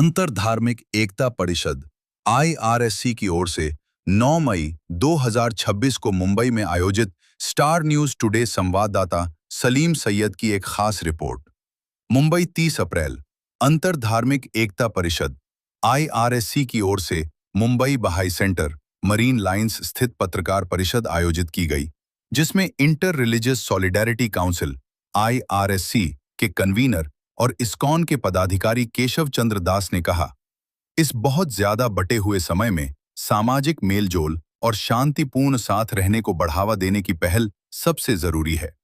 अंतर धार्मिक एकता परिषद IRSC की ओर से 9 मई 2026 को मुंबई में आयोजित स्टार न्यूज टुडे संवाददाता सलीम सैयद की एक खास रिपोर्ट। मुंबई 30 अप्रैल अंतर धार्मिक एकता परिषद IRSC की ओर से मुंबई बहाई सेंटर मरीन लाइंस स्थित पत्रकार परिषद आयोजित की गई, जिसमें inter religious solidarity council IRSC के कन्वीनर और इस्कॉन के पदाधिकारी केशव चंद्र दास ने कहा, इस बहुत ज्यादा बटे हुए समय में सामाजिक मेलजोल और शांतिपूर्ण साथ रहने को बढ़ावा देने की पहल सबसे जरूरी है।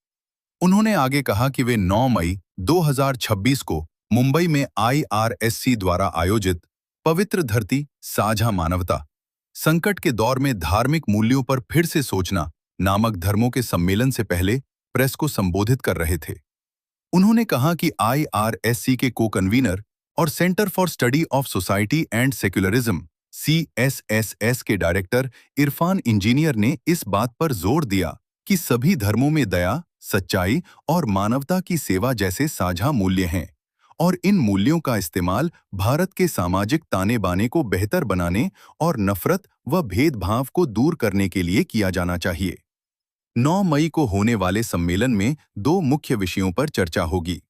उन्होंने आगे कहा कि वे 9 मई 2026 को मुंबई में IRSC द्वारा आयोजित पवित्र धरती साझा मानवता संकट के दौर में धार्मिक मूल्यों पर फिर से सोचना नामक धर्मों के सम्मेलन से पहले प्रेस को संबोधित कर रहे थे। उन्होंने कहा कि IRSC के को-कन्वीनर और centre for study of society and secularism CSSS के डायरेक्टर इरफान इंजीनियर ने इस बात पर जोर दिया कि सभी धर्मों में दया, सच्चाई और मानवता की सेवा जैसे साझा मूल्य हैं और इन मूल्यों का इस्तेमाल भारत के सामाजिक ताने-बाने को बेहतर बनाने और नफरत व भेदभाव को दूर करने के लिए किया जाना चाहिए। 9 मई को होने वाले सम्मेलन में 2 मुख्य विषयों पर चर्चा होगी।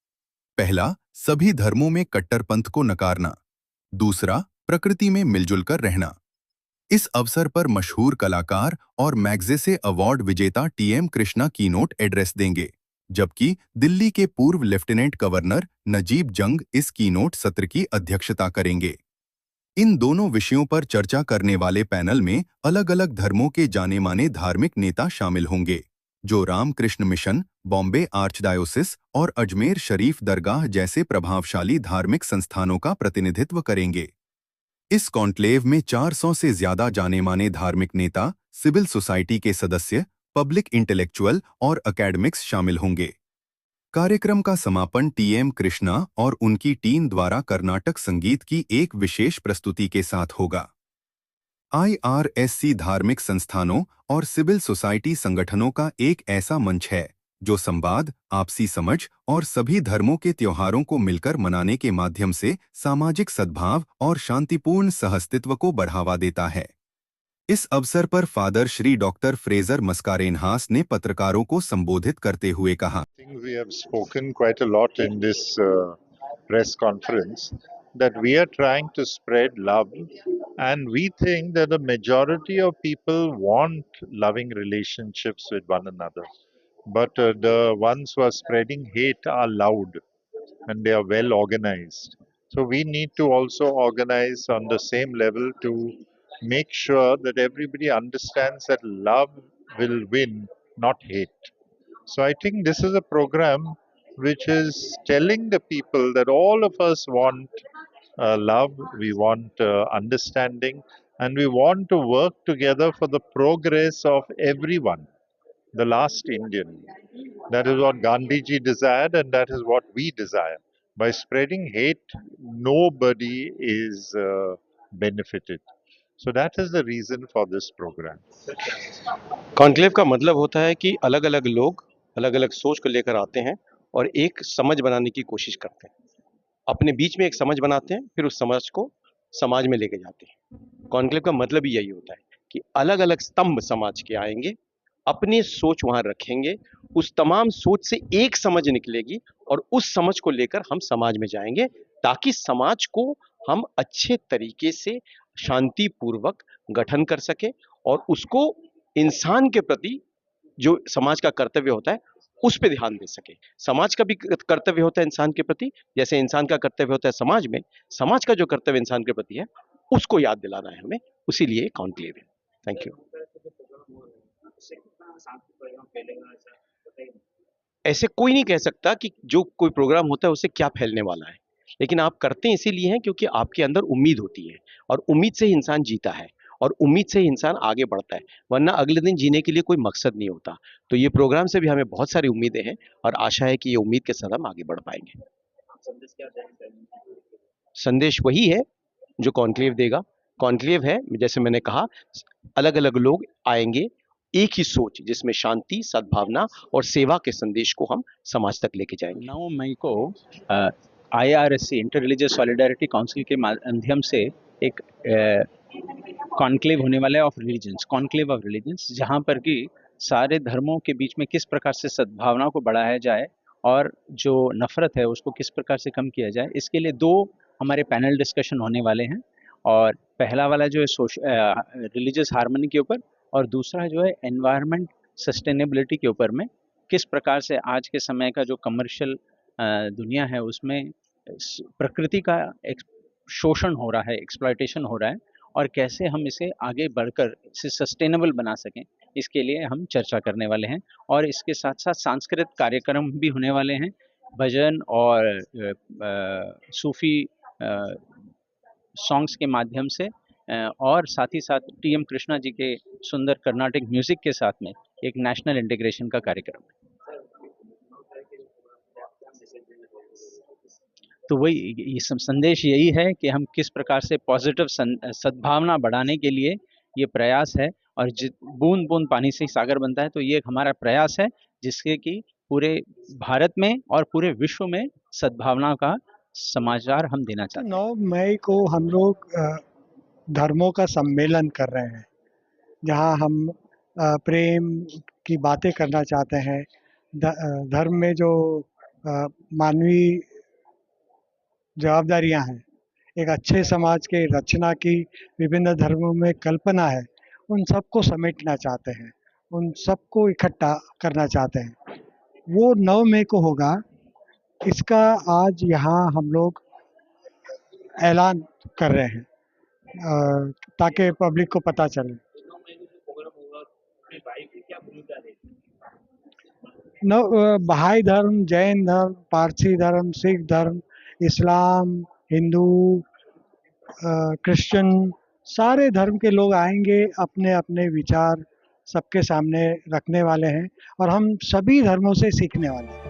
पहला, सभी धर्मों में कट्टरपंथ को नकारना। दूसरा, प्रकृति में मिलजुल कर रहना। इस अवसर पर मशहूर कलाकार और मैग्सेसे अवार्ड विजेता TM कृष्णा कीनोट एड्रेस देंगे, जबकि दिल्ली के पूर्व लेफ्टिनेंट गवर्नर नजीब जंग इस कीनोट सत्र की अध्यक्षता करेंगे। इन दोनों विषयों पर चर्चा करने वाले पैनल में अलग-अलग धर्मों के जाने-माने धार्मिक नेता शामिल होंगे, जो रामकृष्ण मिशन, बॉम्बे आर्चडायोसिस और अजमेर शरीफ दरगाह जैसे प्रभावशाली धार्मिक संस्थानों का प्रतिनिधित्व करेंगे। इस कॉन्क्लेव में 400 से ज्यादा जाने-माने धार्मिक नेता, सिविल सोसाइटी के सदस्य, पब्लिक इंटेलेक्चुअल और एकेडमिक्स शामिल होंगे। कार्यक्रम का समापन TM कृष्णा और उनकी टीम द्वारा कर्नाटक संगीत की एक विशेष प्रस्तुति के साथ होगा। IRSC धार्मिक संस्थानों और सिविल सोसाइटी संगठनों का एक ऐसा मंच है जो संवाद, आपसी समझ और सभी धर्मों के त्योहारों को मिलकर मनाने के माध्यम से सामाजिक सद्भाव और शांतिपूर्ण सहअस्तित्व को बढ़ावा देता है। इस अवसर पर father Shri doctor Fraser Mascarenhas ने पत्रकारों को संबोधित करते हुए कहा, We have spoken quite a lot in this press conference that we are trying to spread love, and we think that the majority of people want loving relationships with one another, but the ones who are spreading hate are loud and they are well organized. So we need to also organize on the same level to make sure that everybody understands that love will win, not hate. So I think this is a program which is telling the people that all of us want love, we want understanding, and we want to work together for the progress of everyone. The last Indian. That is what Gandhiji desired, and that is what we desire. By spreading hate, nobody is benefited. So that is the reason for this program. Conclave का मतलब होता है कि अलग अलग लोग अलग अलग सोच को लेकर आते हैं और एक समझ बनाने की कोशिश करते हैं, अपने बीच में एक समझ बनाते हैं, फिर उस समझ को समाज में लेके जाते हैं। कॉन्क्लेव का मतलब ही यही होता है कि अलग अलग स्तंभ समाज के आएंगे, अपनी सोच वहां रखेंगे, उस तमाम सोच से एक समझ निकलेगी और उस समझ को लेकर हम समाज में जाएंगे, ताकि समाज को हम अच्छे तरीके से शांतिपूर्वक गठन कर सके और उसको इंसान के प्रति जो समाज का कर्तव्य होता है उस पे ध्यान दे सके। समाज का भी कर्तव्य होता है इंसान के प्रति, जैसे इंसान का कर्तव्य होता है समाज में, समाज का जो कर्तव्य इंसान के प्रति है उसको याद दिलाना है हमें, उसीलिए कॉन्क्लेव है। Thank you. ऐसे कोई नहीं कह सकता कि जो कोई प्रोग्राम होता है उससे क्या फैलने वाला है, लेकिन आप करते हैं इसीलिए हैं क्योंकि आपके अंदर उम्मीद होती है और उम्मीद से ही इंसान जीता है और उम्मीद से ही इंसान आगे बढ़ता है, वरना अगले दिन जीने के लिए कोई मकसद नहीं होता। तो ये प्रोग्राम से भी हमें बहुत सारी उम्मीदें हैं और आशा है कि ये उम्मीद के साथ हम आगे बढ़ पाएंगे। संदेश वही है जो कॉन्क्लेव देगा। कॉन्क्लेव है, जैसे मैंने कहा, अलग अलग लोग आएंगे, एक ही सोच जिसमें शांति, सद्भावना और सेवा के संदेश को हम समाज तक लेके जाएंगे। 9 मई को IRSC inter religious solidarity council के माध्यम से एक कॉन्क्लेव होने वाला है of religions, conclave of religions, जहाँ पर कि सारे धर्मों के बीच में किस प्रकार से सद्भावना को बढ़ाया जाए और जो नफरत है उसको किस प्रकार से कम किया जाए। इसके लिए 2 हमारे पैनल डिस्कशन होने वाले हैं, और पहला वाला जो है रिलीजियस हार्मनी के ऊपर, और दूसरा जो है एनवायरनमेंट सस्टेनेबिलिटी के ऊपर में किस प्रकार से आज के समय का जो कमर्शियल दुनिया है उसमें प्रकृति का शोषण हो रहा है, एक्सप्लॉयटेशन हो रहा है, और कैसे हम इसे आगे बढ़कर इसे सस्टेनेबल बना सकें, इसके लिए हम चर्चा करने वाले हैं। और इसके साथ साथ सांस्कृतिक कार्यक्रम भी होने वाले हैं, भजन और सूफी सॉन्ग्स के माध्यम से, और साथ ही साथ TM कृष्णा जी के सुंदर कर्नाटिक म्यूजिक के साथ में एक नेशनल इंटीग्रेशन का कार्यक्रम है। तो वही ये संदेश यही है कि हम किस प्रकार से पॉजिटिव सद्भावना बढ़ाने के लिए ये प्रयास है, और बूंद बूंद पानी से सागर बनता है, तो ये हमारा प्रयास है जिससे कि पूरे भारत में और पूरे विश्व में सद्भावना का समाचार हम देना चाहते हैं। 9 मई को हम लोग धर्मों का सम्मेलन कर रहे हैं, जहां हम प्रेम की बातें करना चाहते हैं। धर्म में जो मानवीय जवाबदारियां हैं, एक अच्छे समाज के रचना की विभिन्न धर्मों में कल्पना है, उन सबको समेटना चाहते हैं, उन सबको इकट्ठा करना चाहते हैं। वो 9 मई को होगा। इसका आज यहाँ हम लोग ऐलान कर रहे हैं ताकि पब्लिक को पता चले। बहाई धर्म, जैन धर्म, पारसी धर्म, सिख धर्म, इस्लाम, हिंदू, क्रिश्चियन, सारे धर्म के लोग आएंगे, अपने अपने विचार सबके सामने रखने वाले हैं, और हम सभी धर्मों से सीखने वाले हैं।